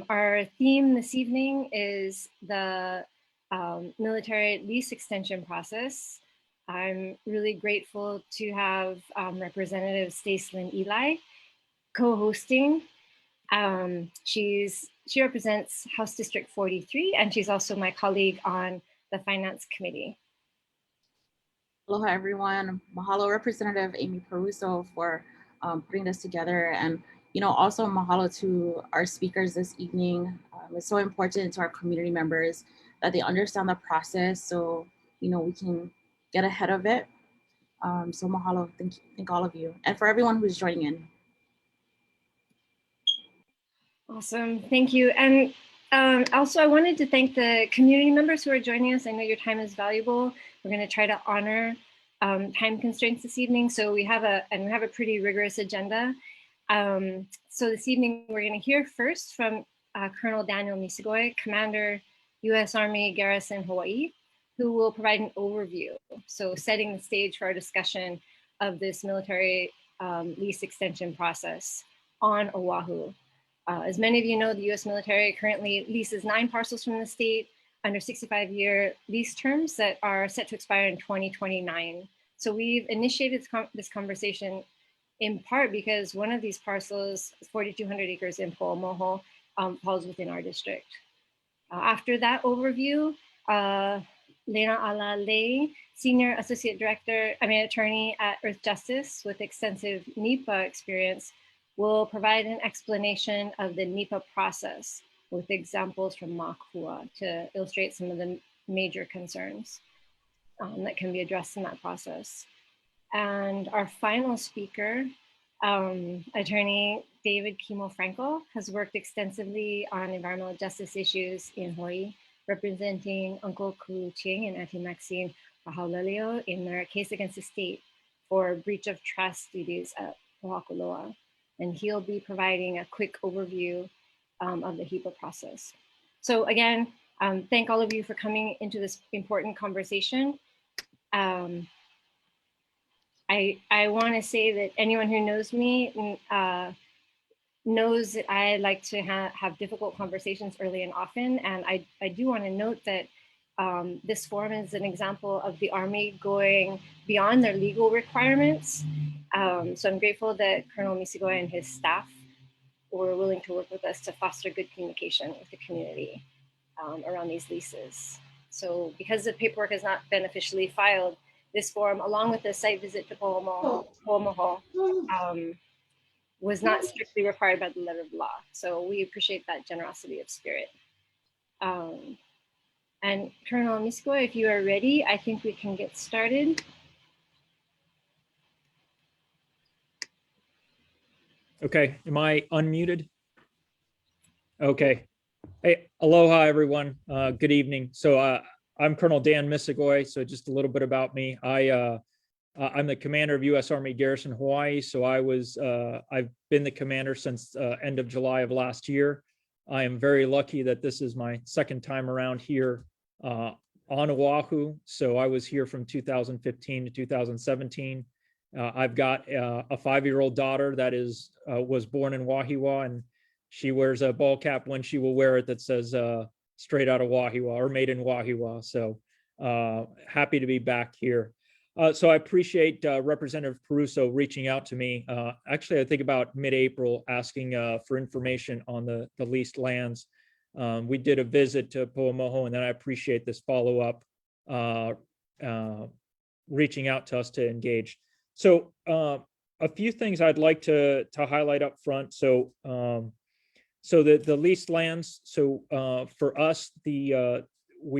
Our theme this evening is the military lease extension process. I'm really grateful to have Representative Stacelyn Eli co-hosting. She represents House District 43, and she's also my colleague on the Finance Committee. Aloha, everyone. Mahalo, Representative Amy Peruso, for putting this together. And, also mahalo to our speakers this evening. It's so important to our community members that they understand the process so, we can get ahead of it. So mahalo, thank all of you. And for everyone who's joining in. Awesome, thank you. And also I wanted to thank the community members who are joining us. I know your time is valuable. We're gonna try to honor time constraints this evening. So we have a pretty rigorous agenda. So this evening, we're gonna hear first from Colonel Daniel Misigoy, Commander, U.S. Army Garrison, Hawaii, who will provide an overview. So setting the stage for our discussion of this military lease extension process on Oahu. As many of you know, the U.S. military currently leases 9 parcels from the state under 65-year lease terms that are set to expire in 2029. So we've initiated this conversation in part because one of these parcels, 4,200 acres in Poamoho, falls within our district. After that overview, Leināʻala Ley, Senior Associate Director, Attorney at Earthjustice with extensive NEPA experience, will provide an explanation of the NEPA process with examples from Mākua to illustrate some of the major concerns that can be addressed in that process. And our final speaker, Attorney David Kimo Frankel, has worked extensively on environmental justice issues in Hawaii, representing Uncle Ching and Aunty Maxine Kahaulelio in their case against the state for breach of trust duties at Pohakuloa. And he'll be providing a quick overview of the HEPA process. So again, thank all of you for coming into this important conversation. I want to say that anyone who knows me knows that I like to have difficult conversations early and often. And I do want to note that this forum is an example of the Army going beyond their legal requirements. So I'm grateful that Colonel Misigoy and his staff were willing to work with us to foster good communication with the community around these leases. So because the paperwork has not been officially filed, this forum, along with the site visit to Poamoho, was not strictly required by the letter of law. So we appreciate that generosity of spirit. And Colonel Misigoy, if you are ready, I think we can get started. Okay, am I unmuted? Okay. Hey, aloha, everyone. Good evening. So I'm Colonel Dan Misigoy. So just a little bit about me. I'm the commander of U.S. Army Garrison, Hawaii. So I've been the commander since end of July of last year. I am very lucky that this is my second time around here on Oahu. So I was here from 2015 to 2017. I've got a 5-year-old daughter that was born in Wahiawā, and she wears a ball cap when she will wear it that says straight out of Wahiawā or made in Wahiawā. So happy to be back here. So I appreciate Representative Peruso reaching out to me. Actually, I think about mid-April, asking for information on the leased lands. We did a visit to Poamoho, and then I appreciate this follow-up, reaching out to us to engage. So a few things I'd like to highlight up front. So the leased lands. So for us, we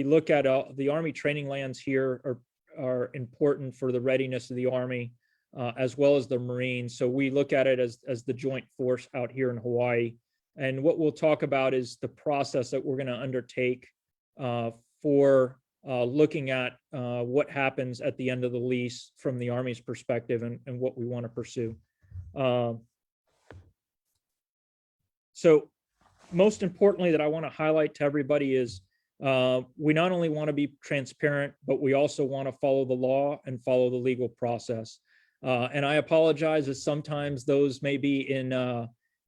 look at the Army training lands here are important for the readiness of the Army, as well as the Marines. So we look at it as the joint force out here in Hawaii. And what we'll talk about is the process that we're going to undertake for looking at what happens at the end of the lease from the Army's perspective and what we want to pursue. So most importantly that I want to highlight to everybody is we not only want to be transparent, but we also want to follow the law and follow the legal process. And I apologize as sometimes those may be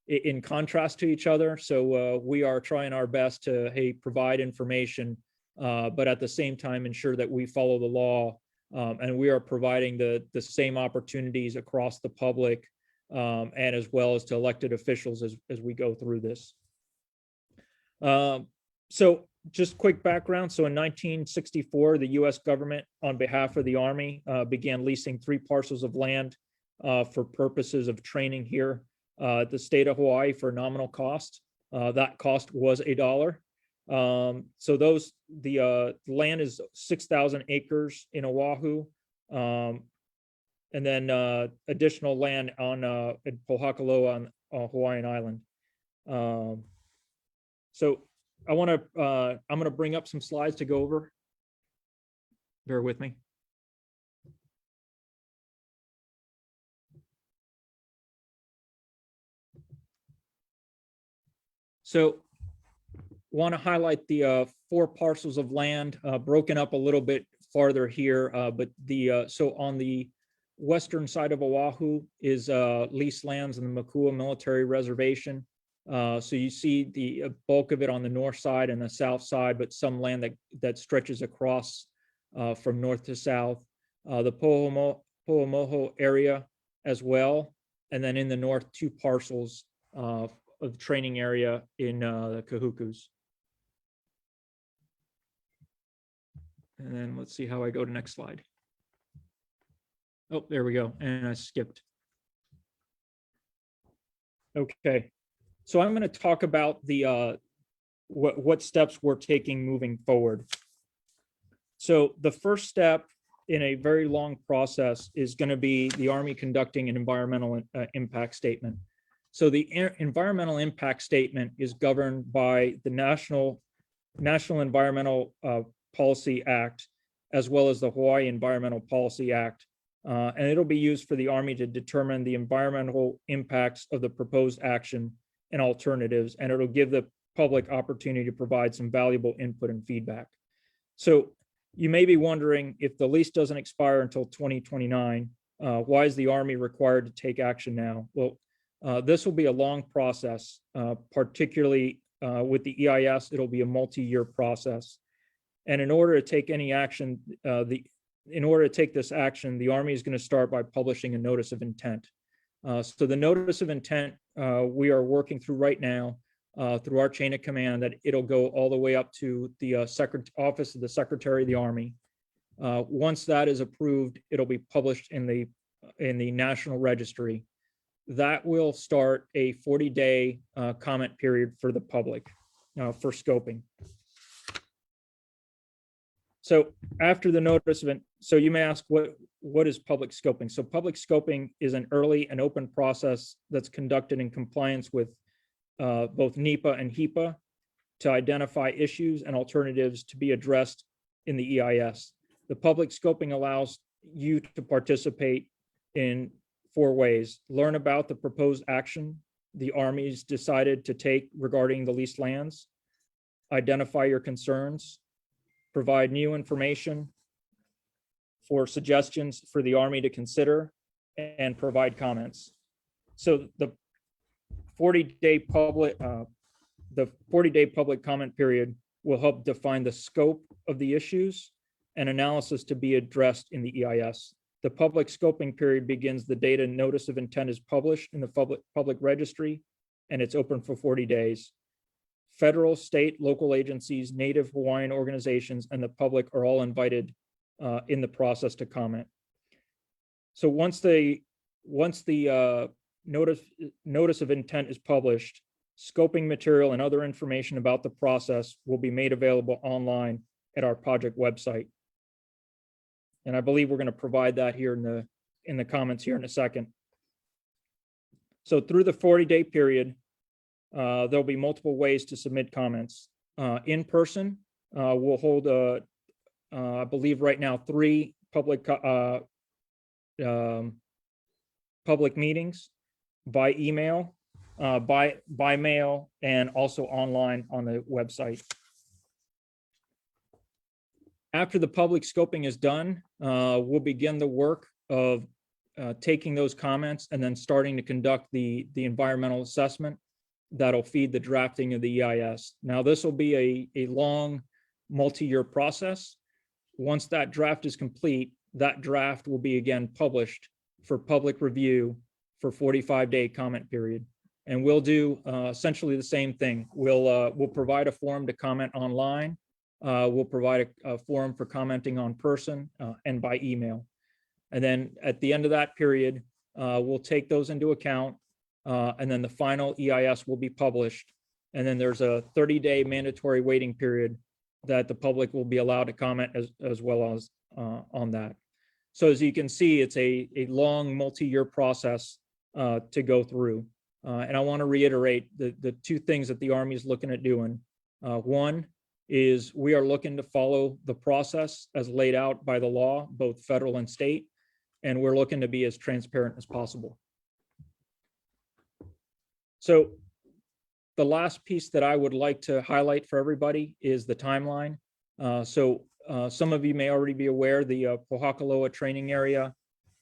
in contrast to each other. So we are trying our best to, hey, provide information, but at the same time ensure that we follow the law, and we are providing the same opportunities across the public, and as well as to elected officials as we go through this. So just quick background. So in 1964, the U.S. government, on behalf of the Army, began leasing 3 parcels of land for purposes of training here at the state of Hawaii for nominal cost. That cost was $1. So the land is 6,000 acres in Oahu, and then additional land on in Pohakuloa on Hawaiian Island. So I'm gonna bring up some slides to go over. Bear with me. So want to highlight the 4 parcels of land broken up a little bit farther here, but so on the western side of Oahu is leased lands in the Mākua Military Reservation. So you see the bulk of it on the north side and the south side, but some land that stretches across from north to south. The Poamoho area as well, and then in the north 2 parcels of training area in the Kahukus. And then let's see how I go to next slide. Oh, there we go, and I skipped. Okay. So I'm going to talk about the what steps we're taking moving forward. So the first step in a very long process is going to be the Army conducting an environmental impact statement. So the environmental impact statement is governed by the National Environmental Policy Act, as well as the Hawaii Environmental Policy Act. And it'll be used for the Army to determine the environmental impacts of the proposed action and alternatives, and it'll give the public opportunity to provide some valuable input and feedback. So you may be wondering, if the lease doesn't expire until 2029, why is the Army required to take action now? Well, this will be a long process, particularly with the EIS, it'll be a multi-year process. And in order to take any action, in order to take this action, the Army is going to start by publishing a notice of intent. So the notice of intent we are working through right now through our chain of command, that it'll go all the way up to the Office of the Secretary of the Army. Once that is approved, it'll be published in the National Registry. That will start a 40-day comment period for the public for scoping. So after the notice of it, so you may ask, what is public scoping? So public scoping is an early and open process that's conducted in compliance with both NEPA and HEPA to identify issues and alternatives to be addressed in the EIS. The public scoping allows you to participate in 4 ways: learn about the proposed action the Army's decided to take regarding the leased lands, identify your concerns, provide new information for suggestions for the Army to consider, and provide comments. So the 40-day public comment period will help define the scope of the issues and analysis to be addressed in the EIS. The public scoping period begins the date a notice of intent is published in the public registry, and it's open for 40 days. Federal, state, local agencies, Native Hawaiian organizations, and the public are all invited in the process to comment. So once the notice of intent is published, scoping material and other information about the process will be made available online at our project website. And I believe we're going to provide that here in the comments here in a second. So through the 40-day period, there'll be multiple ways to submit comments. In person, we'll hold, I believe right now, 3 public meetings, by email, by mail, and also online on the website. After the public scoping is done, we'll begin the work of taking those comments and then starting to conduct the environmental assessment that'll feed the drafting of the EIS. Now, this will be a long multi-year process. Once that draft is complete, that draft will be again published for public review for 45-day comment period. And we'll do essentially the same thing. We'll provide a forum to comment online. We'll provide a forum for commenting on person and by email. And then at the end of that period, we'll take those into account. And then the final EIS will be published. And then there's a 30-day mandatory waiting period that the public will be allowed to comment as well as on that. So as you can see, it's a long multi-year process to go through. And I want to reiterate the two things that the Army is looking at doing. One is we are looking to follow the process as laid out by the law, both federal and state, and we're looking to be as transparent as possible. So the last piece that I would like to highlight for everybody is the timeline. Some of you may already be aware the Pohakuloa training area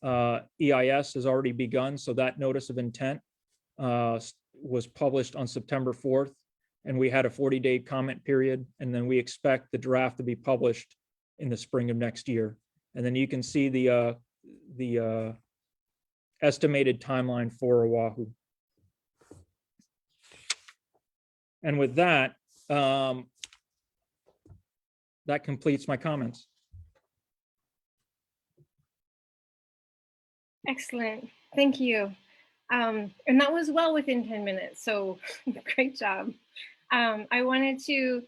EIS has already begun. So that notice of intent was published on September 4th, and we had a 40-day comment period. And then we expect the draft to be published in the spring of next year. And then you can see the estimated timeline for Oahu. And with that, that completes my comments. Excellent. Thank you. And that was well within 10 minutes. So great job. I wanted to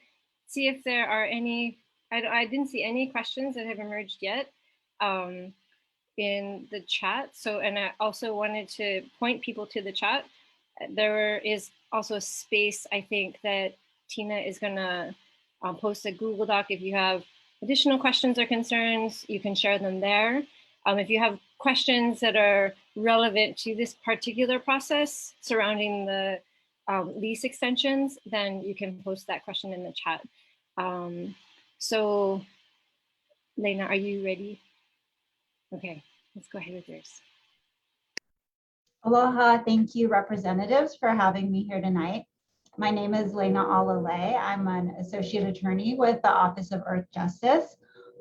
see if there are any, I didn't see any questions that have emerged yet in the chat. So, and I also wanted to point people to the chat. There is also a space, I think, that Tina is gonna post a Google Doc. If you have additional questions or concerns, you can share them there. If you have questions that are relevant to this particular process surrounding the lease extensions, then you can post that question in the chat. So, Leina, are you ready? Okay, let's go ahead with yours. Aloha, thank you representatives for having me here tonight. My name is Leināʻala Ley. I'm an associate attorney with the Office of Earthjustice.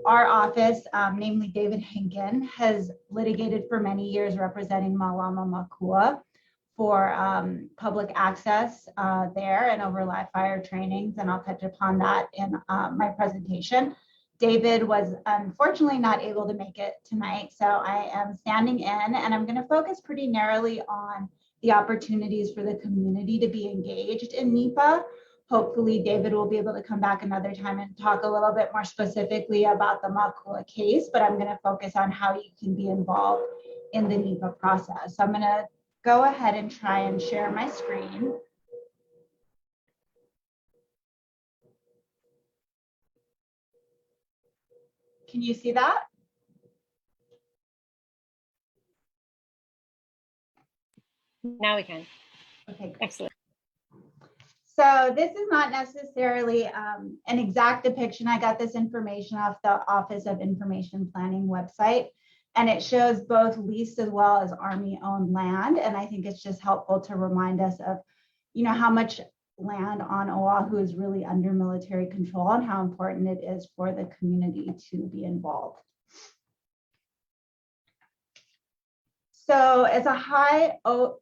Our office, namely David Hinken, has litigated for many years representing Mālama Mākua for public access there and over live fire trainings, and I'll touch upon that in my presentation. David was unfortunately not able to make it tonight, so I am standing in, and I'm going to focus pretty narrowly on the opportunities for the community to be engaged in NEPA. Hopefully, David will be able to come back another time and talk a little bit more specifically about the Mākua case, but I'm going to focus on how you can be involved in the NEPA process. So I'm going to go ahead and try and share my screen. Can you see that? Now we can. Okay, great. Excellent. So this is not necessarily an exact depiction. I got this information off the Office of Information Planning website, and it shows both leased as well as Army-owned land. And I think it's just helpful to remind us of, you know, how much land on Oahu is really under military control and how important it is for the community to be involved. So as a high-level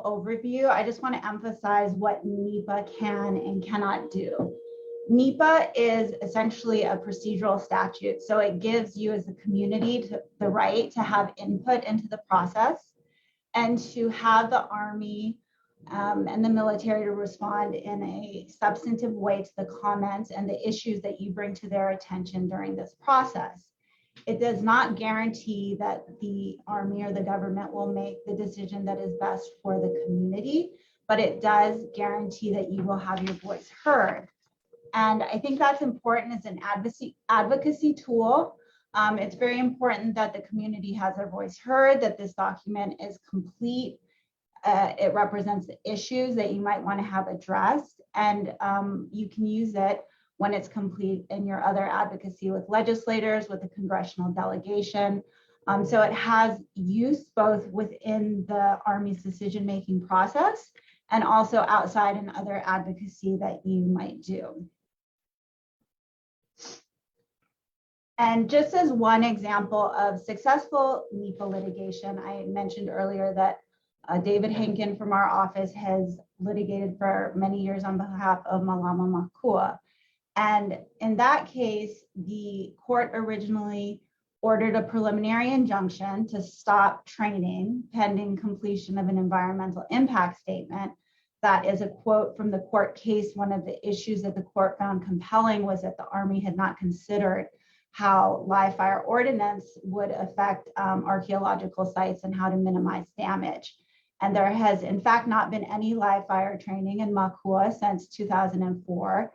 overview, I just want to emphasize what NEPA can and cannot do. NEPA is essentially a procedural statute, so it gives you as a community the right to have input into the process and to have the Army and the military to respond in a substantive way to the comments and the issues that you bring to their attention during this process. It does not guarantee that the Army or the government will make the decision that is best for the community, but it does guarantee that you will have your voice heard. And I think that's important as an advocacy tool. It's very important that the community has their voice heard, that this document is complete. It represents the issues that you might want to have addressed, and you can use it when it's complete in your other advocacy with legislators, with the congressional delegation, So it has use both within the Army's decision-making process and also outside in other advocacy that you might do. And just as one example of successful NEPA litigation, I mentioned earlier that David Henkin from our office has litigated for many years on behalf of Malama Mākua. And in that case, the court originally ordered a preliminary injunction to stop training pending completion of an environmental impact statement. That is a quote from the court case. One of the issues that the court found compelling was that the Army had not considered how live fire ordinance would affect archaeological sites and how to minimize damage. And there has in fact not been any live fire training in Mākua since 2004.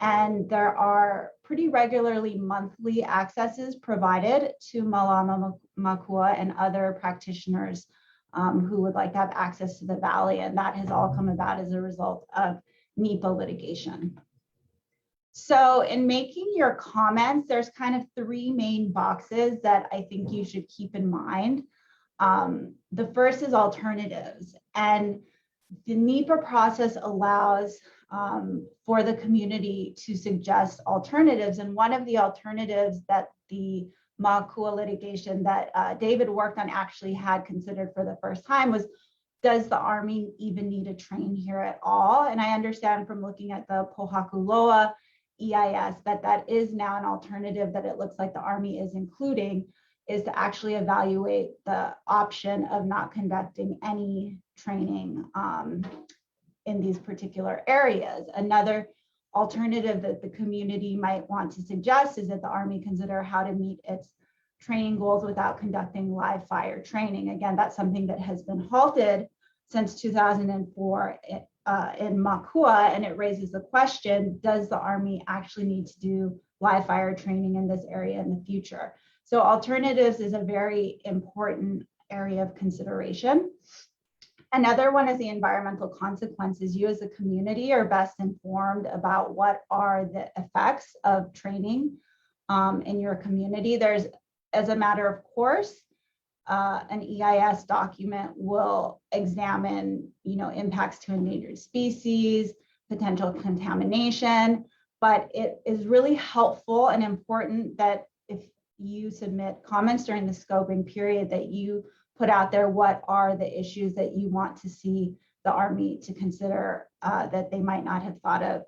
And there are pretty regularly monthly accesses provided to Malama Mākua and other practitioners who would like to have access to the valley. And that has all come about as a result of NEPA litigation. So in making your comments, there's kind of three main boxes that I think you should keep in mind. The first is alternatives. And the NEPA process allows for the community to suggest alternatives. And one of the alternatives that the Mākua litigation that David worked on actually had considered for the first time was, does the Army even need to train here at all? And I understand from looking at the Pohakuloa EIS that that is now an alternative that it looks like the Army is including, is to actually evaluate the option of not conducting any training in these particular areas. Another alternative that the community might want to suggest is that the Army consider how to meet its training goals without conducting live fire training. Again, that's something that has been halted since 2004 in Mākua, and it raises the question, does the Army actually need to do live fire training in this area in the future? So alternatives is a very important area of consideration. Another one is the environmental consequences. You as a community are best informed about what are the effects of training in your community. There's, as a matter of course, an EIS document will examine, impacts to endangered species, potential contamination, but it is really helpful and important that if you submit comments during the scoping period, that you put out there what are the issues that you want to see the Army to consider that they might not have thought of.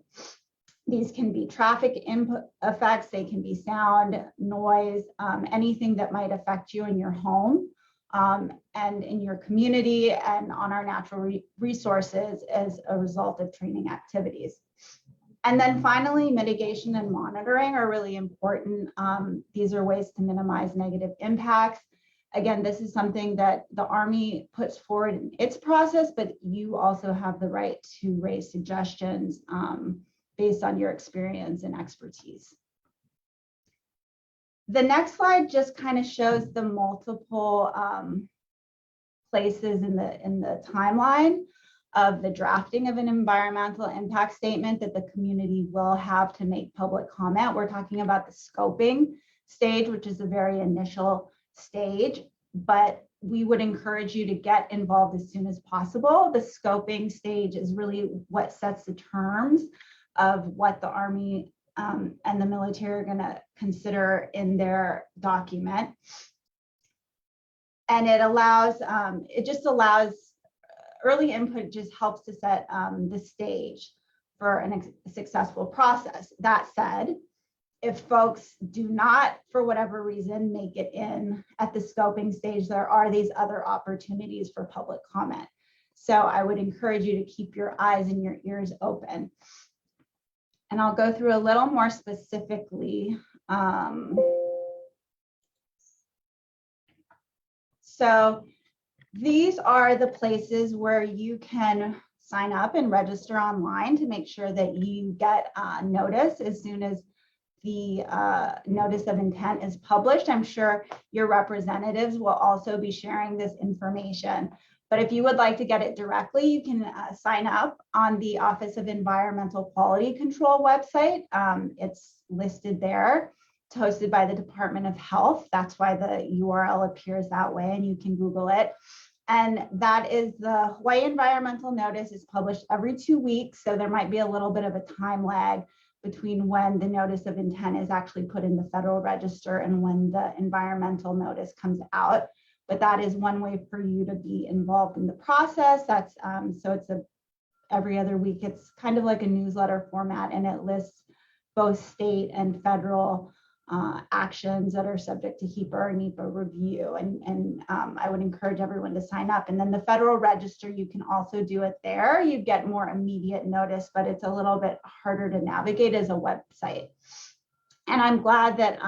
These can be traffic input effects, they can be sound, noise, anything that might affect you in your home and in your community and on our natural resources as a result of training activities. And then finally, mitigation and monitoring are really important. These are ways to minimize negative impacts. Again, this is something that the Army puts forward in its process, but you also have the right to raise suggestions based on your experience and expertise. The next slide just kind of shows the multiple places in the timeline of the drafting of an environmental impact statement that the community will have to make public comment. We're talking about the scoping stage, which is a very initial stage, but we would encourage you to get involved as soon as possible. The scoping stage is really what sets the terms of what the Army and the military are going to consider in their document. And it allows, early input just helps to set the stage for a successful process. That said, if folks do not, for whatever reason, make it in at the scoping stage, there are these other opportunities for public comment. So I would encourage you to keep your eyes and your ears open. And I'll go through a little more specifically. So these are the places where you can sign up and register online to make sure that you get notice as soon as the notice of intent is published. I'm sure your representatives will also be sharing this information. But if you would like to get it directly, you can sign up on the Office of Environmental Quality Control website. It's listed there. hosted by the Department of Health. That's why the URL appears that way, and you can Google it. And that is the Hawaii Environmental Notice is published every 2 weeks. So there might be a little bit of a time lag between when the notice of intent is actually put in the Federal Register and when the environmental notice comes out. But that is one way for you to be involved in the process. That's so it's every other week. It's kind of like a newsletter format, and it lists both state and federal actions that are subject to HEPA or NEPA review. And I would encourage everyone to sign up. And then the Federal Register, you can also do it there. You get more immediate notice, but it's a little bit harder to navigate as a website. And I'm glad that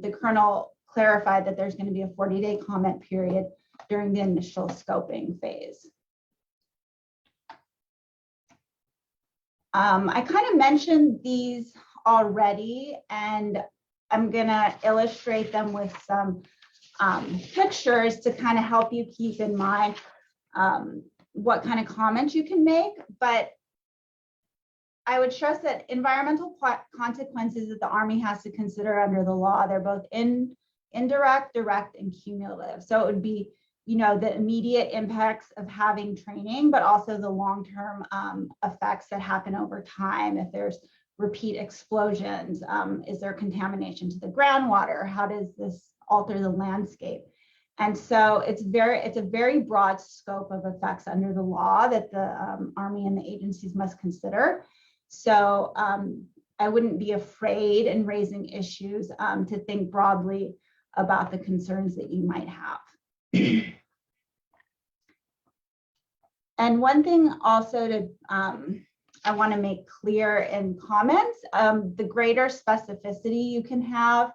the Colonel clarified that there's going to be a 40-day comment period during the initial scoping phase. I kind of mentioned these already, and I'm gonna illustrate them with some pictures to kind of help you keep in mind what kind of comments you can make. But I would stress that environmental consequences that the Army has to consider under the law, they're both indirect, direct, and cumulative. So it would be, you know, the immediate impacts of having training, but also the long-term effects that happen over time. If there's repeat explosions, is there contamination to the groundwater? How does this alter the landscape? And so it's a very broad scope of effects under the law that the Army and the agencies must consider. So I wouldn't be afraid in raising issues to think broadly about the concerns that you might have. And one thing also to I want to make clear in comments, the greater specificity you can have,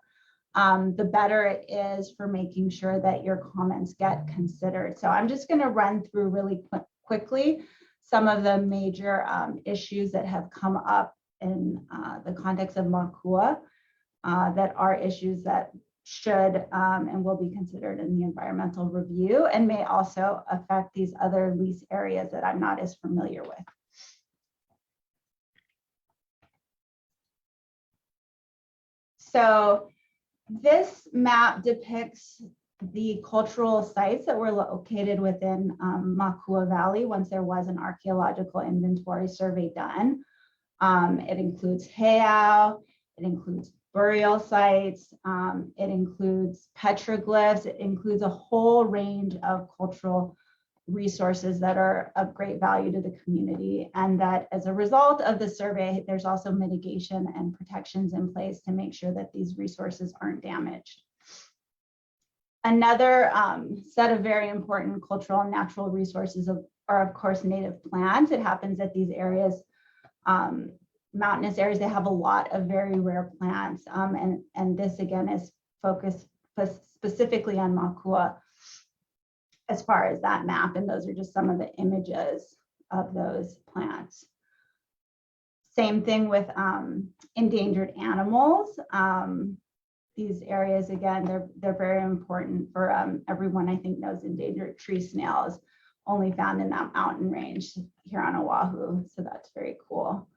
the better it is for making sure that your comments get considered. So I'm just going to run through really quickly some of the major issues that have come up in the context of Mākua that are issues that should and will be considered in the environmental review, and may also affect these other lease areas that I'm not as familiar with. So this map depicts the cultural sites that were located within Mākua Valley once there was an archaeological inventory survey done. It includes heiau, it includes burial sites, it includes petroglyphs, it includes a whole range of cultural resources that are of great value to the community, and that as a result of the survey, there's also mitigation and protections in place to make sure that these resources aren't damaged. Another set of very important cultural and natural resources are of course native plants. It happens that these areas, mountainous areas, they have a lot of very rare plants, and this again is focused specifically on Mākua as far as that map, and those are just some of the images of those plants. Same thing with endangered animals. These areas, again, they're very important for everyone. I think knows endangered tree snails, only found in that mountain range here on Oahu, so that's very cool.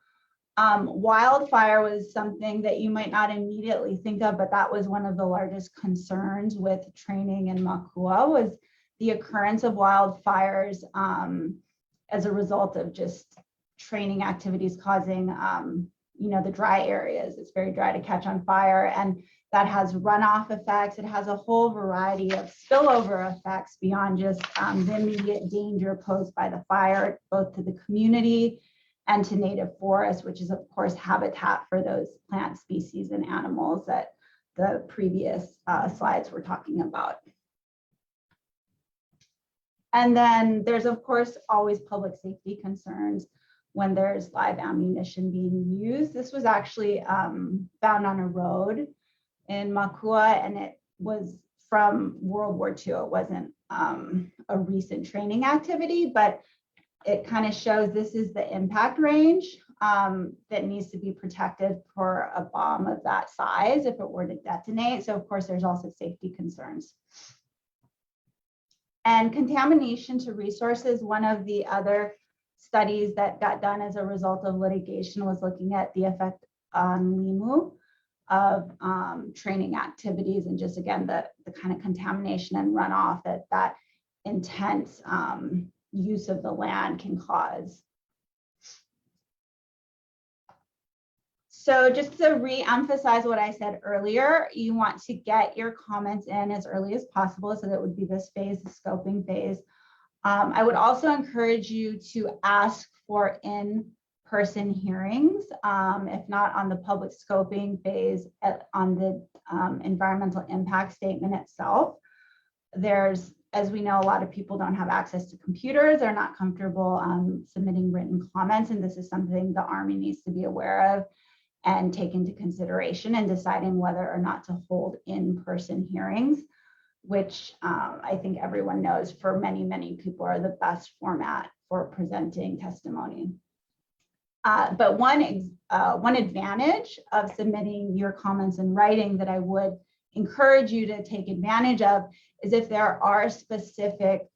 Wildfire was something that you might not immediately think of, but that was one of the largest concerns with training in Mākua, was the occurrence of wildfires as a result of just training activities causing, you know, the dry areas. It's very dry to catch on fire, and that has runoff effects. It has a whole variety of spillover effects beyond just the immediate danger posed by the fire, both to the community and to native forests, which is of course habitat for those plant species and animals that the previous slides were talking about. And then there's of course always public safety concerns when there's live ammunition being used. This was actually found on a road in Mākua, and it was from World War II. It wasn't a recent training activity, but it kind of shows this is the impact range that needs to be protected for a bomb of that size if it were to detonate. So of course, there's also safety concerns. And contamination to resources, one of the other studies that got done as a result of litigation was looking at the effect on limu. of training activities and just, again, the kind of contamination and runoff that intense use of the land can cause. So just to re-emphasize what I said earlier, you want to get your comments in as early as possible. So that would be this phase, the scoping phase. I would also encourage you to ask for in-person hearings, if not on the public scoping phase, on the environmental impact statement itself. There's, as we know, a lot of people don't have access to computers. They're not comfortable submitting written comments. And this is something the Army needs to be aware of and take into consideration in deciding whether or not to hold in-person hearings, which I think everyone knows for many, many people are the best format for presenting testimony. But one advantage of submitting your comments in writing that I would encourage you to take advantage of is if there are specific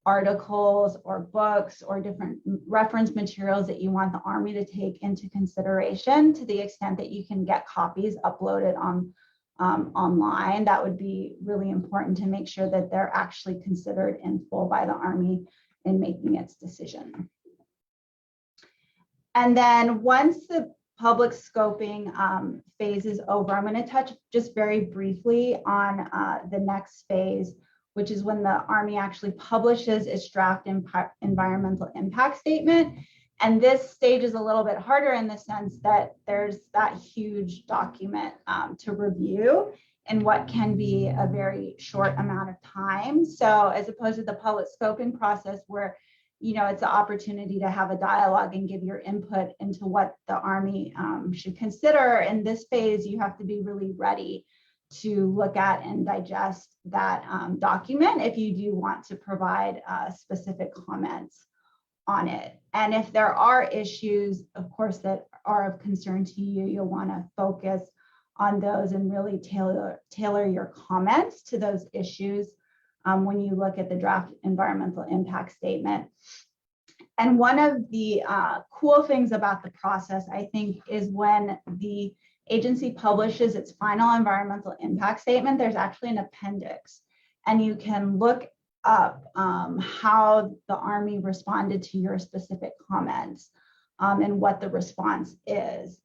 articles or books or different reference materials that you want the Army to take into consideration, to the extent that you can get copies uploaded on online. That would be really important to make sure that they're actually considered in full by the Army in making its decision. And then once the public scoping phase is over, I'm going to touch just very briefly on the next phase, which is when the Army actually publishes its draft environmental impact statement. And this stage is a little bit harder in the sense that there's that huge document to review in what can be a very short amount of time. So as opposed to the public scoping process where, you know, it's an opportunity to have a dialogue and give your input into what the Army should consider. In this phase, you have to be really ready to look at and digest that document if you do want to provide specific comments on it. And if there are issues, of course, that are of concern to you, you'll want to focus on those and really tailor your comments to those issues when you look at the draft environmental impact statement. And one of the cool things about the process, I think, is when the agency publishes its final environmental impact statement, there's actually an appendix, and you can look up how the Army responded to your specific comments and what the response is.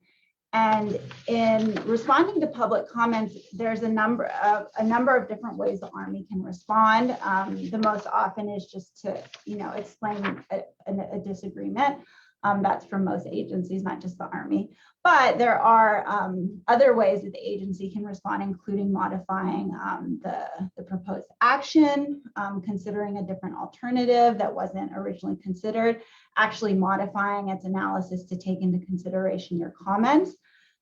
And in responding to public comments, there's a number of different ways the Army can respond. The most often is just to, you know, explain a disagreement. That's for most agencies, not just the Army. But there are other ways that the agency can respond, including modifying the proposed action, considering a different alternative that wasn't originally considered, actually modifying its analysis to take into consideration your comments.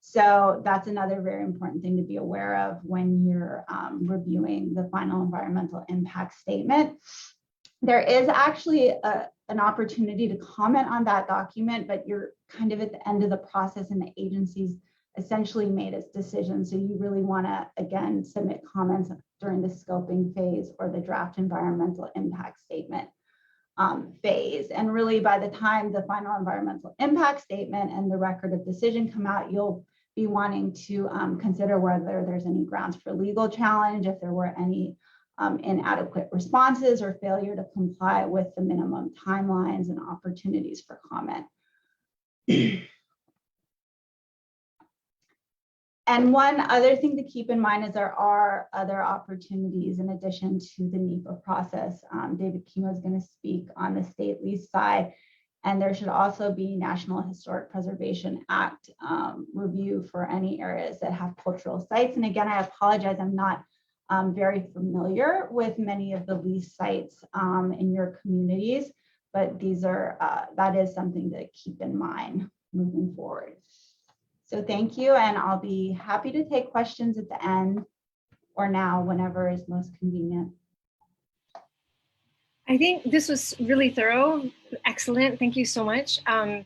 So that's another very important thing to be aware of when you're reviewing the final environmental impact statement. There is actually an opportunity to comment on that document, but you're kind of at the end of the process and the agency's essentially made its decision. So you really want to, again, submit comments during the scoping phase or the draft environmental impact statement phase. And really by the time the final environmental impact statement and the record of decision come out, you'll be wanting to consider whether there's any grounds for legal challenge, if there were any inadequate responses or failure to comply with the minimum timelines and opportunities for comment. And one other thing to keep in mind is there are other opportunities in addition to the NEPA process. David Kimo is going to speak on the state lease side, and there should also be National Historic Preservation Act review for any areas that have cultural sites. And again, I apologize, I'm not very familiar with many of the lease sites in your communities, but these are that is something to keep in mind moving forward. So thank you, and I'll be happy to take questions at the end or now, whenever is most convenient. I think this was really thorough, excellent. Thank you so much. And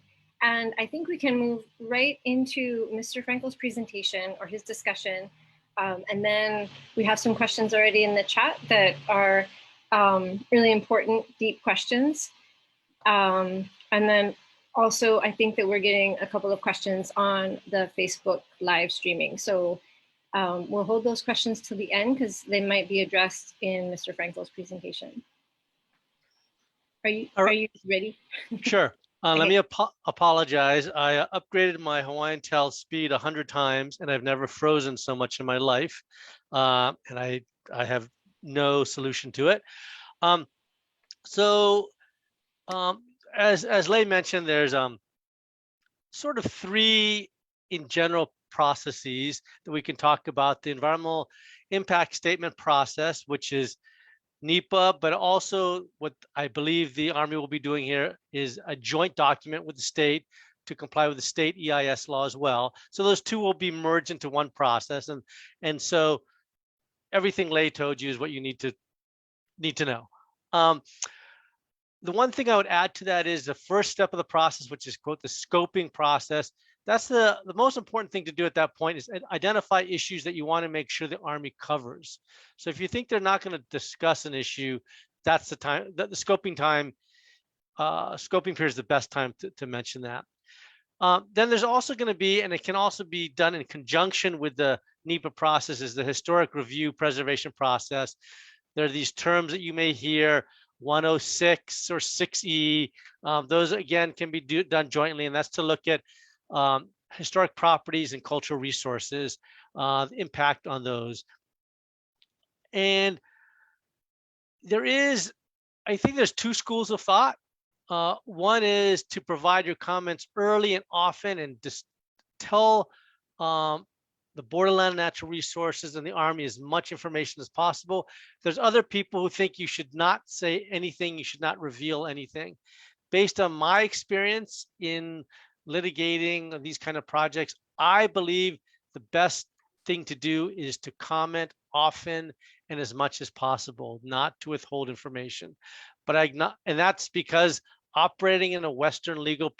I think we can move right into Mr. Frankel's presentation or his discussion. And then we have some questions already in the chat that are really important, deep questions. And then also, I think that we're getting a couple of questions on the Facebook live streaming. So we'll hold those questions till the end because they might be addressed in Mr. Frankel's presentation. Are you ready? Sure. Let Okay. me apologize. I upgraded my Hawaiian Tel speed 100 times, and I've never frozen so much in my life. And I have no solution to it. As Lei mentioned, there's sort of three in general processes that we can talk about: the environmental impact statement process, which is NEPA, but also what I believe the Army will be doing here is a joint document with the state to comply with the state EIS law as well. So those two will be merged into one process, and so everything Lei told you is what you need to know. The one thing I would add to that is the first step of the process, which is, quote, the scoping process. That's the most important thing to do at that point, is identify issues that you want to make sure the Army covers. So if you think they're not going to discuss an issue, that's the time, the scoping time, scoping period is the best time to mention that. Then there's also going to be, and it can also be done in conjunction with the NEPA process, is the historic review preservation process. There are these terms that you may hear, 106 or 6E. Those, again, can be done jointly, and that's to look at historic properties and cultural resources, the impact on those. And I think there's two schools of thought. One is to provide your comments early and often, and just tell the borderland natural resources and the Army as much information as possible. There's other people who think you should not say anything, you should not reveal anything. Based on my experience in litigating these kind of projects, I believe the best thing to do is to comment often and as much as possible, not to withhold information. And that's because operating in a Western legal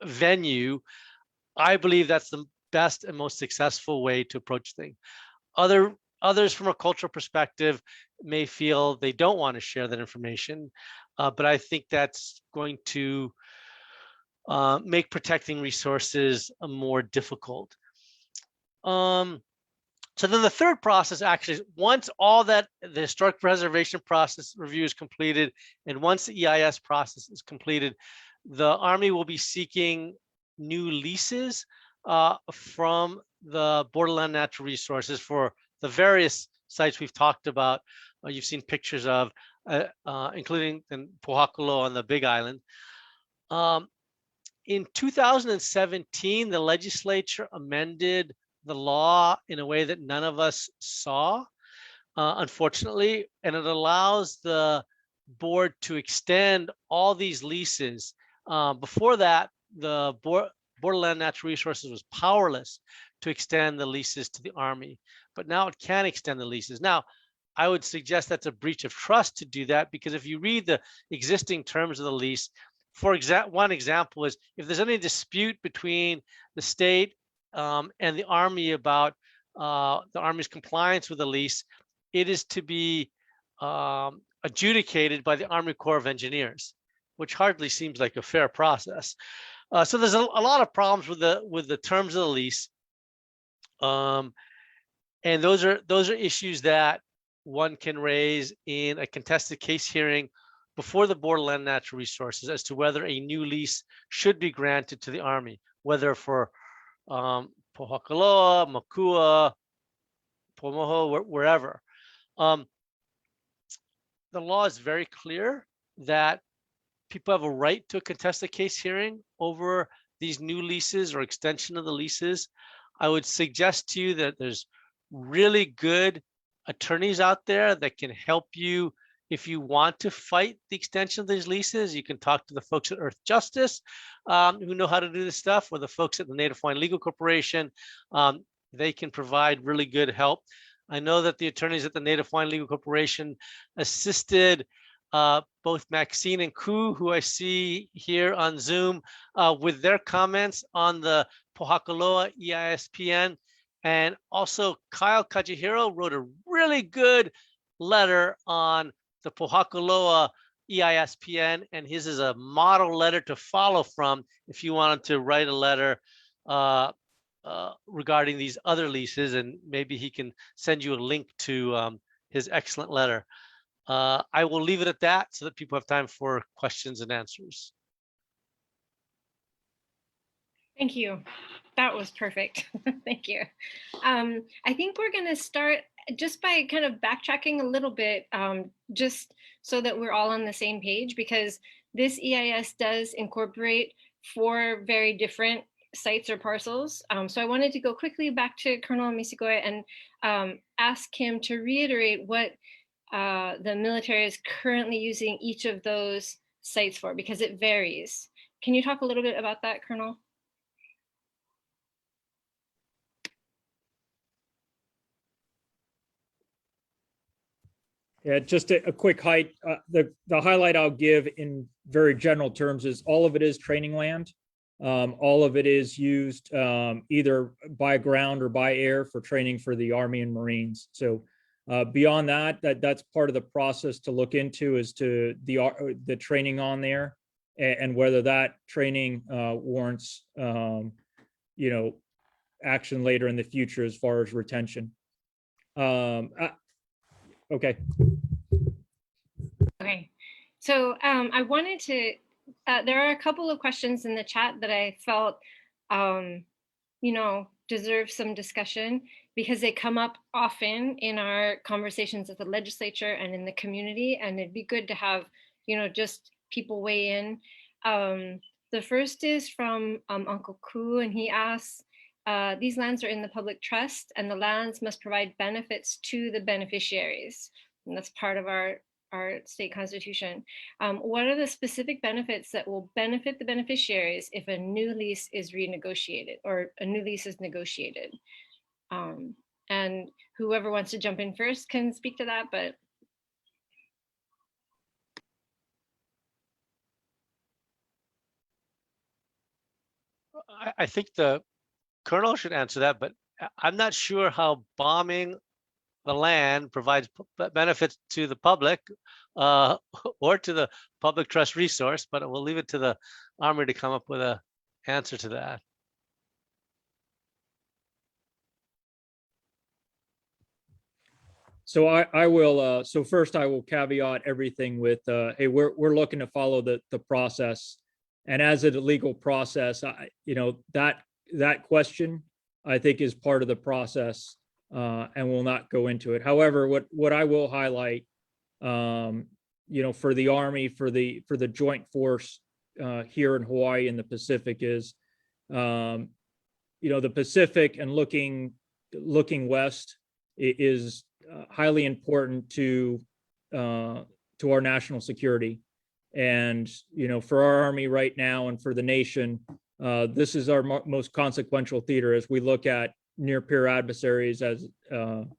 venue, I believe that's the best and most successful way to approach things. Others from a cultural perspective may feel they don't want to share that information, but I think that's going to make protecting resources more difficult. So then the third process, actually, once all that, the historic preservation process review is completed, and once the EIS process is completed, the Army will be seeking new leases from the borderland natural resources for the various sites we've talked about. You've seen pictures of, including in Pohakuloa on the Big Island. In 2017, the legislature amended the law in a way that none of us saw, unfortunately, and it allows the board to extend all these leases. Before that, the Borderland Natural Resources was powerless to extend the leases to the Army, but now it can extend the leases. Now, I would suggest that's a breach of trust to do that, because if you read the existing terms of the lease, one example is if there's any dispute between the state and the Army about the Army's compliance with the lease, it is to be adjudicated by the Army Corps of Engineers, which hardly seems like a fair process. So there's a lot of problems with the terms of the lease, and those are issues that one can raise in a contested case hearing before the Borderland Natural Resources as to whether a new lease should be granted to the Army, whether for Pohakuloa, Mākua, Poamoho, wherever. The law is very clear that people have a right to a contested case hearing over these new leases or extension of the leases. I would suggest to you that there's really good attorneys out there that can help you if you want to fight the extension of these leases. You can talk to the folks at Earthjustice who know how to do this stuff, or the folks at the Native Hawaiian Legal Corporation. They can provide really good help. I know that the attorneys at the Native Hawaiian Legal Corporation assisted both Maxine and Ku, who I see here on Zoom, with their comments on the Pohakuloa EISPN. And also Kyle Kajihiro wrote a really good letter on the Pohakuloa EISPN, and his is a model letter to follow from if you wanted to write a letter regarding these other leases, and maybe he can send you a link to his excellent letter. I will leave it at that so that people have time for questions and answers. Thank you. That was perfect. Thank you. I think we're going to start just by kind of backtracking a little bit, just so that we're all on the same page, because this EIS does incorporate 4 very different sites or parcels. So I wanted to go quickly back to Colonel Misigoy and ask him to reiterate what the military is currently using each of those sites for, because it varies. Can you talk a little bit about that, Colonel? Yeah, just a quick height. The highlight I'll give in very general terms is all of it is training land. All of it is used either by ground or by air for training for the Army and Marines. So beyond that, that's part of the process to look into as to the training on there and whether that training warrants, action later in the future as far as retention. Okay. Okay. So I wanted to, there are a couple of questions in the chat that I felt, deserve some discussion because they come up often in our conversations at the legislature and in the community. And it'd be good to have, just people weigh in. The first is from Uncle Ku, and he asks, these lands are in the public trust and the lands must provide benefits to the beneficiaries. And that's part of our state constitution. What are the specific benefits that will benefit the beneficiaries if a new lease is renegotiated or a new lease is negotiated? And whoever wants to jump in first can speak to that, but. I think the Colonel should answer that, but I'm not sure how bombing the land provides benefits to the public or to the public trust resource, but we'll leave it to the Army to come up with an answer to that. So I will. So first, I will caveat everything with, hey, we're looking to follow the process, and as a legal process, that question I think is part of the process, and will not go into it. However, what I will highlight, for the Army, for the joint force here in Hawaii and the Pacific is, the Pacific and looking west is highly important to our national security. And, for our Army right now and for the nation, this is our most consequential theater as we look at near peer adversaries as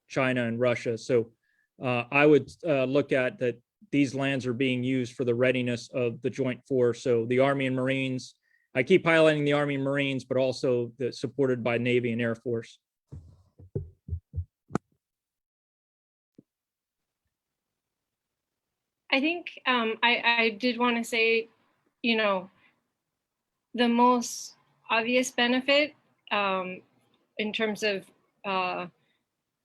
China and Russia. So I would look at that these lands are being used for the readiness of the joint force. So the Army and Marines, I keep highlighting the Army and Marines, but also supported by Navy and Air Force. I think I did want to say, the most obvious benefit in terms of the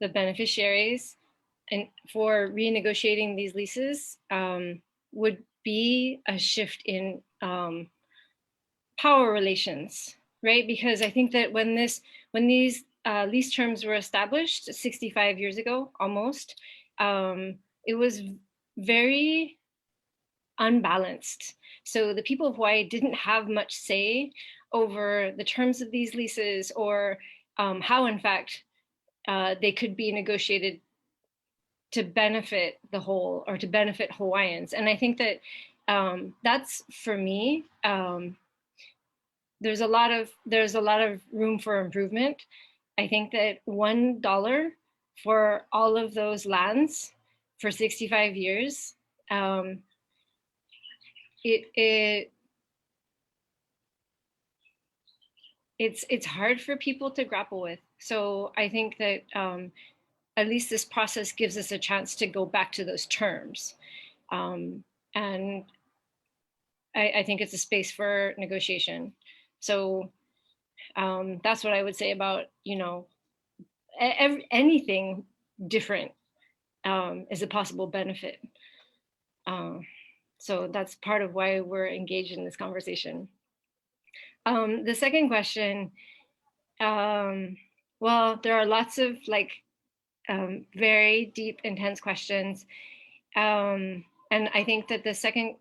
beneficiaries and for renegotiating these leases would be a shift in power relations, right? Because I think that when these lease terms were established 65 years ago, almost, it was very unbalanced. So the people of Hawaii didn't have much say over the terms of these leases or how, in fact, they could be negotiated to benefit the whole or to benefit Hawaiians. And I think that that's, for me, there's a lot of room for improvement. I think that $1 for all of those lands for 65 years, it's hard for people to grapple with. So I think that at least this process gives us a chance to go back to those terms. And I think it's a space for negotiation. So that's what I would say about, you know, anything different is a possible benefit. So that's part of why we're engaged in this conversation. The second question, well, there are lots of like very deep, intense questions. And I think that the second,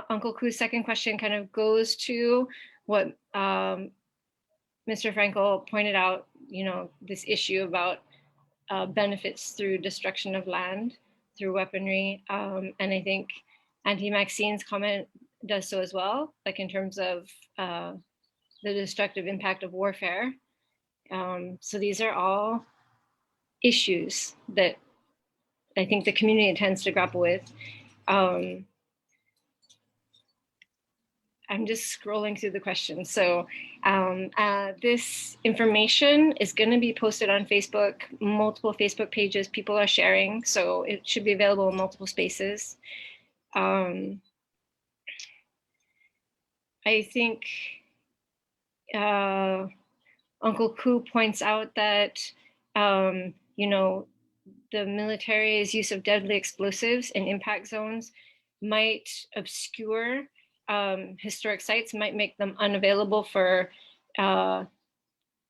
Uncle Ku's second question kind of goes to what Mr. Frankel pointed out, you know, this issue about benefits through destruction of land, through weaponry. And I think Aunty Maxine's comment does so as well, like in terms of the destructive impact of warfare. So these are all issues that I think the community tends to grapple with. I'm just scrolling through the questions. So this information is going to be posted on Facebook, multiple Facebook pages people are sharing. So it should be available in multiple spaces. I think Uncle Ku points out that, you know, the military's use of deadly explosives in impact zones might obscure historic sites, might make them unavailable for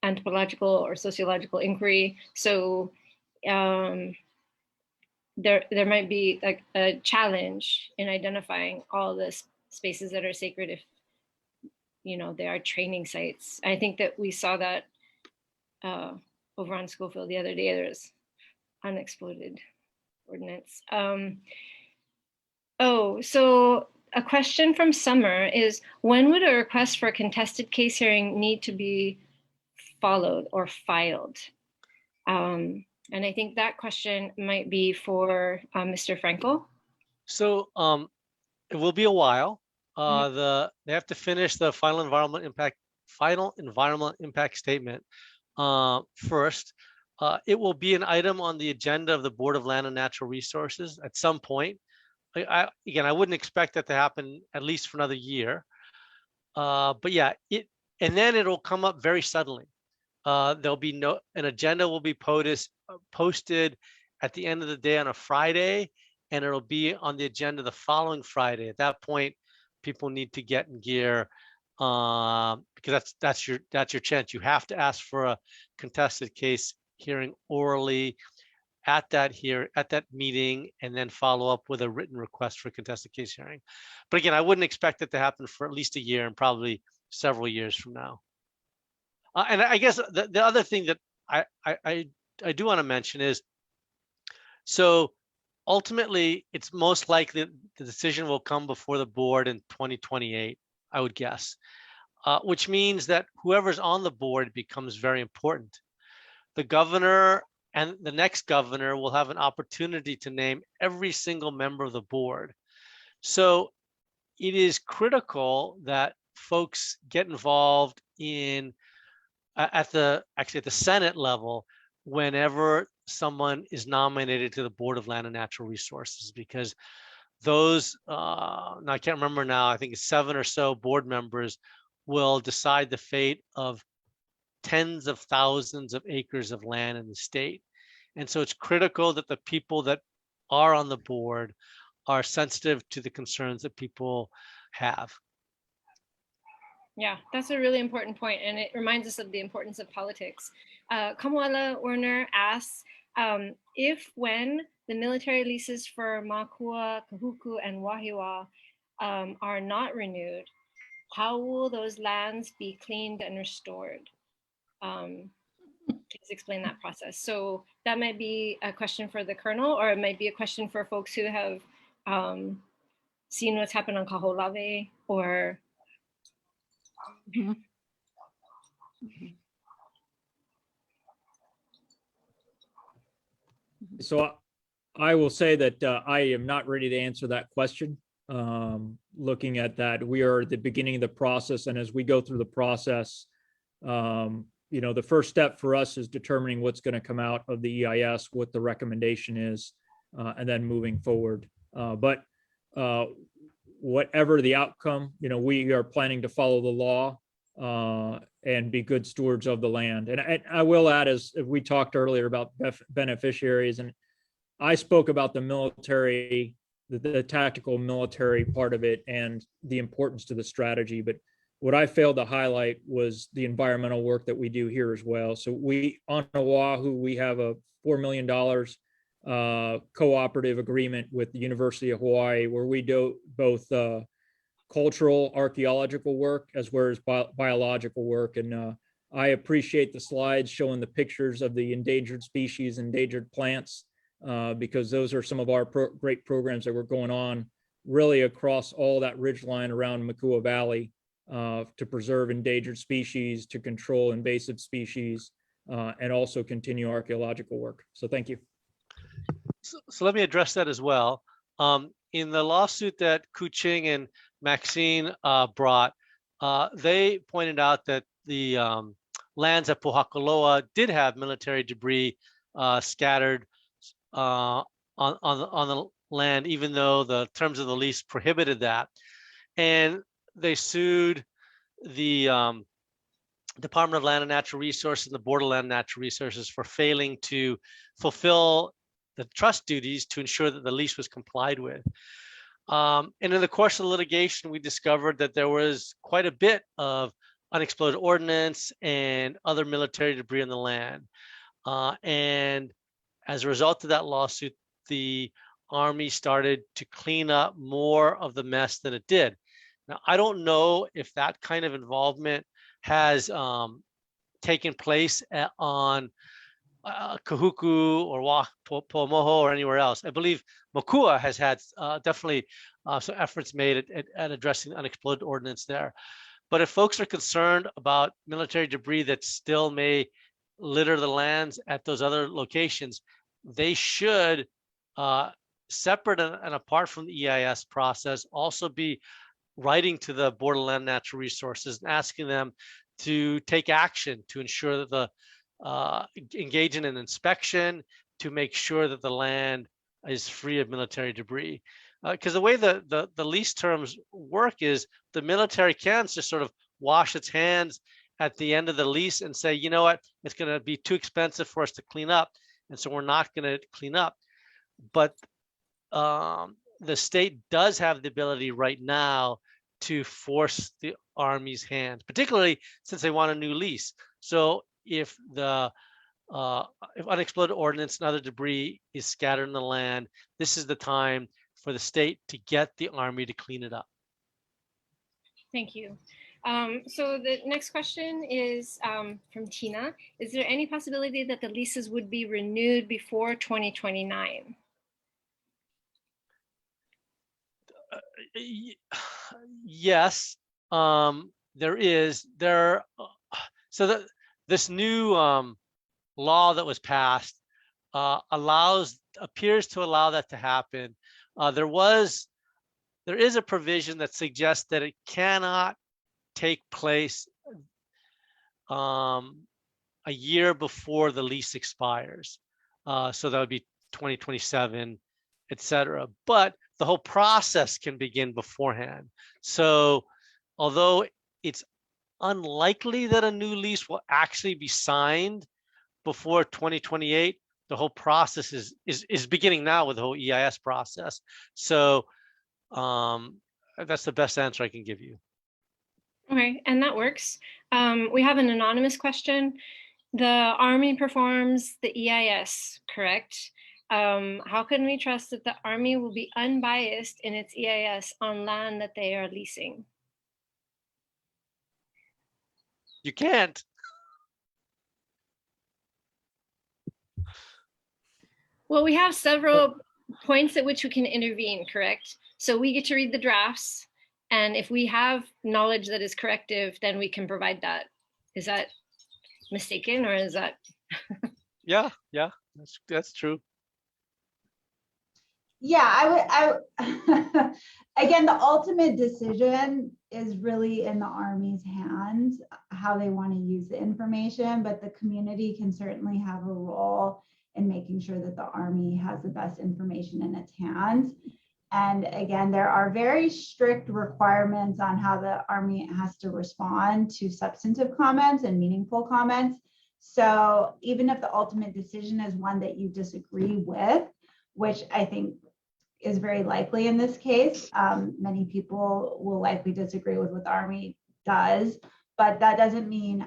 anthropological or sociological inquiry. So there might be like a challenge in identifying all the spaces that are sacred if, you know, they are training sites. I think that we saw that over on Schofield the other day. There's unexploded ordnance. Oh, so a question from Summer is, when would a request for a contested case hearing need to be followed or filed? And I think that question might be for Mr. Frankel. So it will be a while. They have to finish the final environmental impact statement first. It will be an item on the agenda of the Board of Land and Natural Resources at some point. Again, I wouldn't expect that to happen at least for another year. But yeah, and then it'll come up very suddenly. There'll be an agenda will be posted at the end of the day on a Friday, and it'll be on the agenda the following Friday. At that point, people need to get in gear because that's your chance. You have to ask for a contested case hearing orally at that meeting, and then follow up with a written request for contested case hearing. But again, I wouldn't expect it to happen for at least a year and probably several years from now. And I guess the other thing that I do want to mention is, so ultimately, it's most likely the decision will come before the board in 2028, I would guess, which means that whoever's on the board becomes very important. The governor and the next governor will have an opportunity to name every single member of the board. So it is critical that folks get involved in at the Senate level whenever someone is nominated to the Board of Land and Natural Resources, because those, now I can't remember now, I think it's 7 or so board members will decide the fate of tens of thousands of acres of land in the state. And so it's critical that the people that are on the board are sensitive to the concerns that people have. Yeah, that's a really important point, and it reminds us of the importance of politics. Kamuala Werner asks, if when the military leases for Mākua, Kahuku, and Wahiawā are not renewed, how will those lands be cleaned and restored? Please explain that process. So that might be a question for the Colonel, or it might be a question for folks who have seen what's happened on Kahaulelio, or So I will say that I am not ready to answer that question. Looking at that, we are at the beginning of the process, and as we go through the process, you know, the first step for us is determining what's going to come out of the EIS, what the recommendation is, and then moving forward. But whatever the outcome, we are planning to follow the law and be good stewards of the land. And I will add, as we talked earlier about beneficiaries, and I spoke about the military, the tactical military part of it and the importance to the strategy. But what I failed to highlight was the environmental work that we do here as well. So on Oahu, we have a $4 million cooperative agreement with the University of Hawaii, where we do both cultural archaeological work as well as biological work. And I appreciate the slides showing the pictures of the endangered species, endangered plants, because those are some of our great programs that were going on really across all that ridgeline around Mākua Valley to preserve endangered species, to control invasive species, and also continue archaeological work. So thank you. So let me address that as well. In the lawsuit that Ching and Maxine brought, they pointed out that the lands at Pohakuloa did have military debris scattered on the land, even though the terms of the lease prohibited that. And they sued the Department of Land and Natural Resources and the Board of Land and Natural Resources for failing to fulfill the trust duties to ensure that the lease was complied with. And in the course of the litigation, we discovered that there was quite a bit of unexploded ordnance and other military debris on the land. And as a result of that lawsuit, the Army started to clean up more of the mess than it did. Now, I don't know if that kind of involvement has taken place on Kahuku or Poamoho or anywhere else. I believe Mākua has had definitely some efforts made at addressing unexploded ordnance there. But if folks are concerned about military debris that still may litter the lands at those other locations, they should, separate and apart from the EIS process, also be writing to the Board of Land and Natural Resources and asking them to take action to ensure that the engage in an inspection to make sure that the land is free of military debris. Because the way the lease terms work is the military can just sort of wash its hands at the end of the lease and say, you know what, it's going to be too expensive for us to clean up, and so we're not going to clean up. But the state does have the ability right now to force the Army's hand, particularly since they want a new lease. So if unexploded ordnance and other debris is scattered in the land, this is the time for the state to get the Army to clean it up. Thank you. So the next question is from Tina. Is there any possibility that the leases would be renewed before 2029? Yes, there is. This new law that was passed appears to allow that to happen. There is a provision that suggests that it cannot take place a year before the lease expires. So that would be 2027, et cetera. But the whole process can begin beforehand. So although it's unlikely that a new lease will actually be signed before 2028, the whole process is beginning now with the whole EIS process. So that's the best answer I can give you. Okay, and that works. We have an anonymous question. The Army performs the EIS, correct? How can we trust that the Army will be unbiased in its EIS on land that they are leasing? You can't. Well, we have several points at which we can intervene, correct? So we get to read the drafts, and if we have knowledge that is corrective, then we can provide that. Is that mistaken, or is that? Yeah, that's true. Yeah, again, the ultimate decision is really in the Army's hands, how they want to use the information, but the community can certainly have a role in making sure that the Army has the best information in its hands. And again, there are very strict requirements on how the Army has to respond to substantive comments and meaningful comments. So even if the ultimate decision is one that you disagree with, which I think is very likely in this case, many people will likely disagree with what the Army does, but that doesn't mean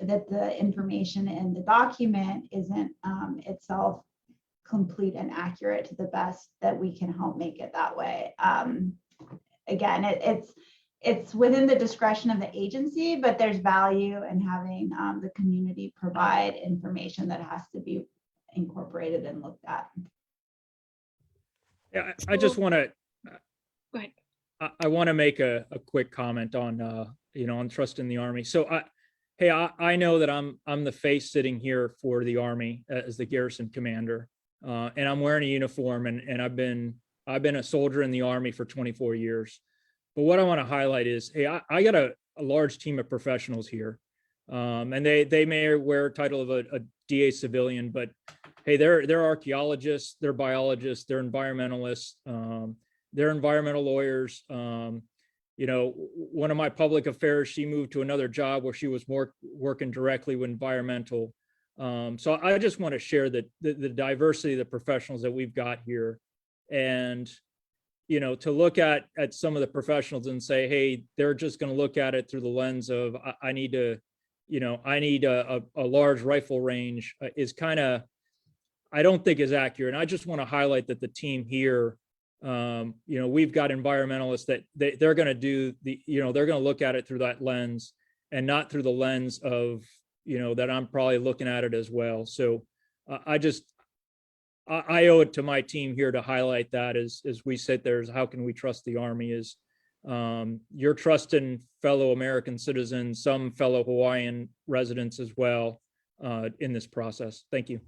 that the information in the document isn't itself complete and accurate to the best that we can help make it that way. Again, it's within the discretion of the agency, but there's value in having the community provide information that has to be incorporated and looked at. Yeah, I just want to. Go ahead. I want to make a quick comment on on trust in the Army. So I know that I'm the face sitting here for the Army as the garrison commander, and I'm wearing a uniform, and I've been a soldier in the Army for 24 years. But what I want to highlight is, hey, I got a large team of professionals here, and they may wear a title of a DA civilian, but hey, they're archaeologists, they're biologists, they're environmentalists, they're environmental lawyers. One of my public affairs, she moved to another job where she was working directly with environmental. So I just want to share that the diversity of the professionals that we've got here, and to look at some of the professionals and say, hey, they're just going to look at it through the lens of I need a large rifle range is kind of, I don't think is accurate. And I just want to highlight that the team here, we've got environmentalists that they're going to do they're going to look at it through that lens and not through the lens of, that I'm probably looking at it as well. So I owe it to my team here to highlight that as we sit there, is how can we trust the Army is you're trusting fellow American citizens, some fellow Hawaiian residents as well in this process. Thank you.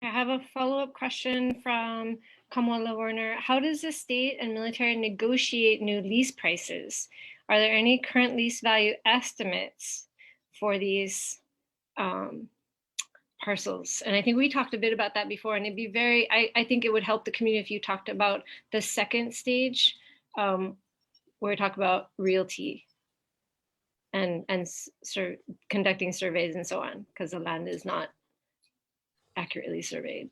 I have a follow-up question from Kamala Werner. How does the state and military negotiate new lease prices? Are there any current lease value estimates for these parcels? And I think we talked a bit about that before, and it'd be I think it would help the community if you talked about the second stage where we talk about realty and conducting surveys and so on, because the land is not accurately surveyed.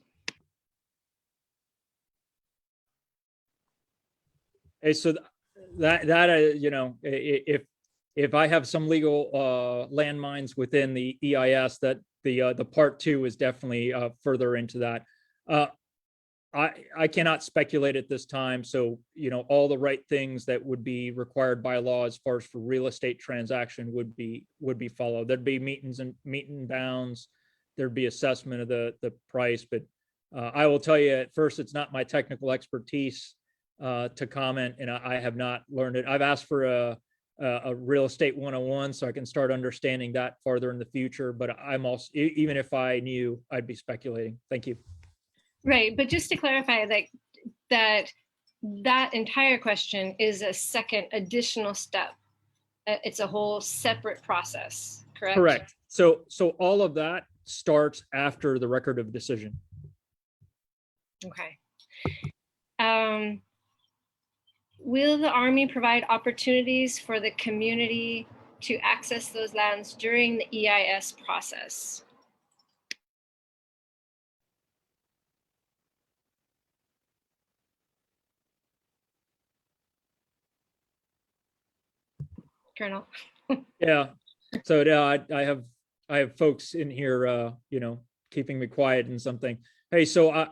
Hey, so if I have some legal landmines within the EIS, that the part 2 is definitely further into that. I cannot speculate at this time. So all the right things that would be required by law as far as for real estate transaction would be followed. There'd be meet and bounds. There'd be assessment of the price, but I will tell you at first, it's not my technical expertise to comment, and I have not learned it. I've asked for a real estate 101 so I can start understanding that farther in the future, but I'm also, even if I knew, I'd be speculating. Thank you. Right, but just to clarify, like that entire question is a second additional step. It's a whole separate process, correct? Correct. So all of that starts after the record of decision. Okay. Will the Army provide opportunities for the community to access those lands during the EIS process? Colonel. Yeah. So yeah, I have folks in here, keeping me quiet and something. Hey, so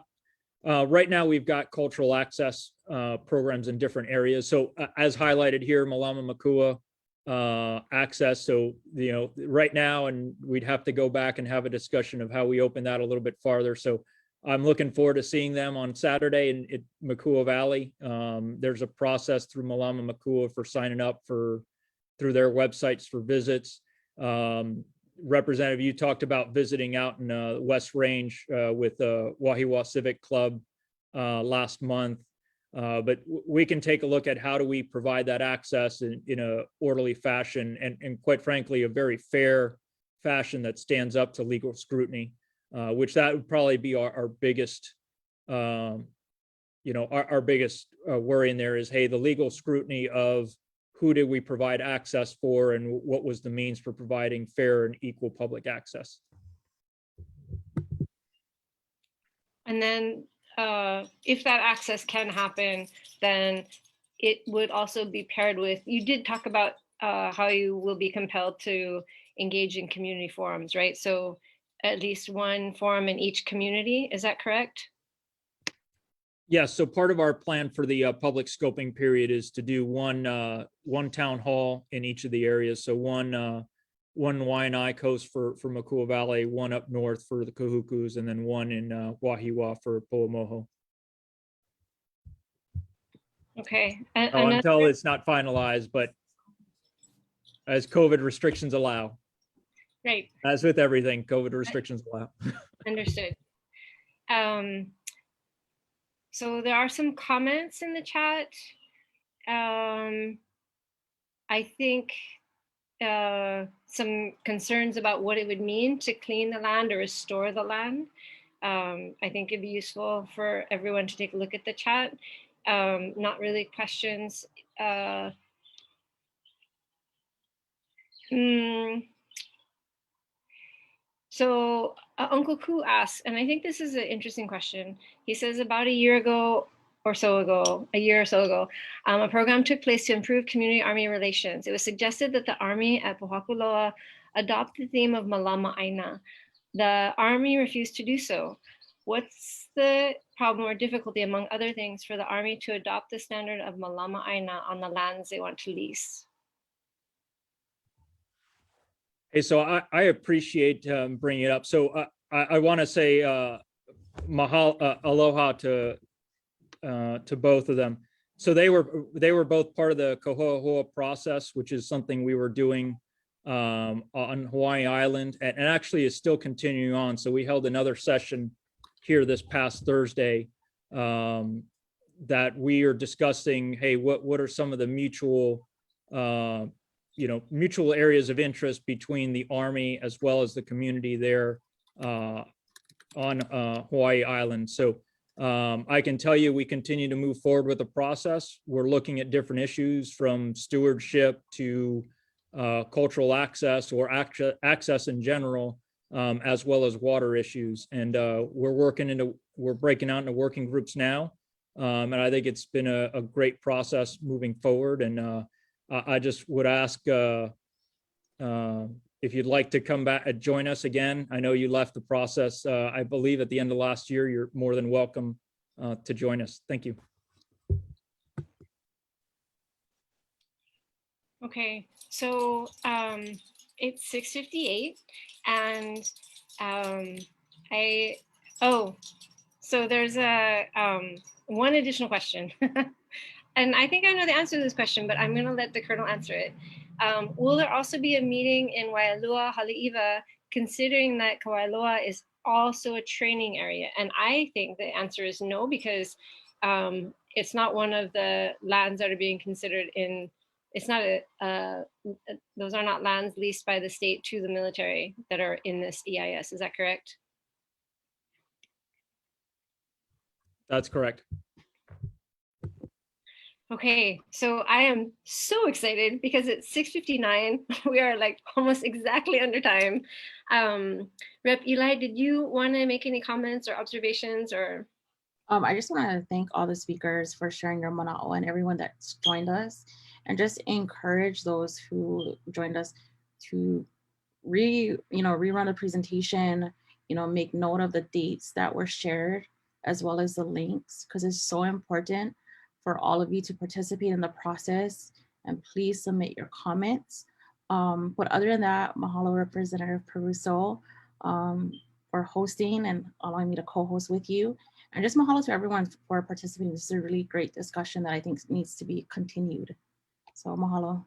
right now we've got cultural access programs in different areas. So as highlighted here, Malama Mākua access. So, right now, and we'd have to go back and have a discussion of how we open that a little bit farther. So I'm looking forward to seeing them on Saturday in Mākua Valley. There's a process through Malama Mākua for signing up through their websites for visits. Representative, you talked about visiting out in West Range with Wahiawā Civic Club last month, but we can take a look at how do we provide that access in a orderly fashion and quite frankly, a very fair fashion that stands up to legal scrutiny, which that would probably be our biggest our biggest worry in there is, hey, the legal scrutiny of who did we provide access for and what was the means for providing fair and equal public access. And then if that access can happen, then it would also be paired with, you did talk about how you will be compelled to engage in community forums, right? So at least one forum in each community, is that correct? Yes, so part of our plan for the public scoping period is to do one town hall in each of the areas. So one Waianae coast for Mākua Valley, one up north for the Kahukus, and then one in Wahiawā for Poamoho. Okay. Until it's not finalized, but as COVID restrictions allow. Right. As with everything, COVID restrictions allow. Understood. So there are some comments in the chat. I think some concerns about what it would mean to clean the land or restore the land. I think it'd be useful for everyone to take a look at the chat. Not really questions. So Uncle Ku asks, and I think this is an interesting question. He says about a year or so ago, a program took place to improve community-army relations. It was suggested that the Army at Pohakuloa adopt the theme of Malama Aina. The Army refused to do so. What's the problem or difficulty, among other things, for the Army to adopt the standard of Malama Aina on the lands they want to lease? Hey, so I appreciate bringing it up. So I want to say aloha to both of them. So they were both part of the Kahuku process, which is something we were doing on Hawaii Island, and actually is still continuing on. So we held another session here this past Thursday that we are discussing, hey, what are some of the mutual mutual areas of interest between the Army as well as the community there on Hawaii Island. So I can tell you we continue to move forward with the process. We're looking at different issues from stewardship to cultural access or access in general, as well as water issues. And we're breaking out into working groups now. And I think it's been a great process moving forward. And I just would ask if you'd like to come back and join us again. I know you left the process, I believe, at the end of last year. You're more than welcome to join us. Thank you. Okay, so it's 6:58, and so there's a one additional question. And I think I know the answer to this question, but I'm going to let the Colonel answer it. Will there also be a meeting in Waialua, Haleiwa, considering that Kahuulelio is also a training area? And I think the answer is no, because it's not one of the lands that are being considered in, it's not those are not lands leased by the state to the military that are in this EIS. Is that correct? That's correct. Okay, so I am so excited because it's 6:59. We are like almost exactly under time. Rep Eli, did you want to make any comments or observations or? I just want to thank all the speakers for sharing your mana'o and everyone that's joined us, and just encourage those who joined us to rerun the presentation, make note of the dates that were shared as well as the links, because it's so important for all of you to participate in the process, and please submit your comments. But other than that, mahalo Representative Peruso for hosting and allowing me to co-host with you. And just mahalo to everyone for participating. This is a really great discussion that I think needs to be continued. So mahalo.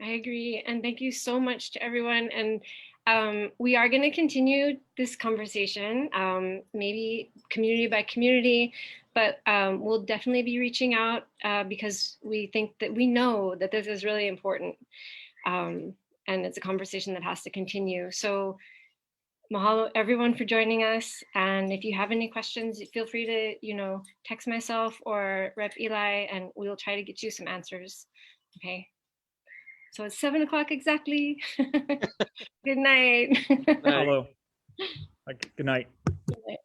I agree. And thank you so much to everyone. And we are going to continue this conversation, maybe community by community, but we'll definitely be reaching out because we know that this is really important. And it's a conversation that has to continue. So Mahalo everyone for joining us. And if you have any questions, feel free to, text myself or Rep Eli, and we'll try to get you some answers. Okay. So it's 7 o'clock exactly. Good night. Night. Hello. Good night. Good night.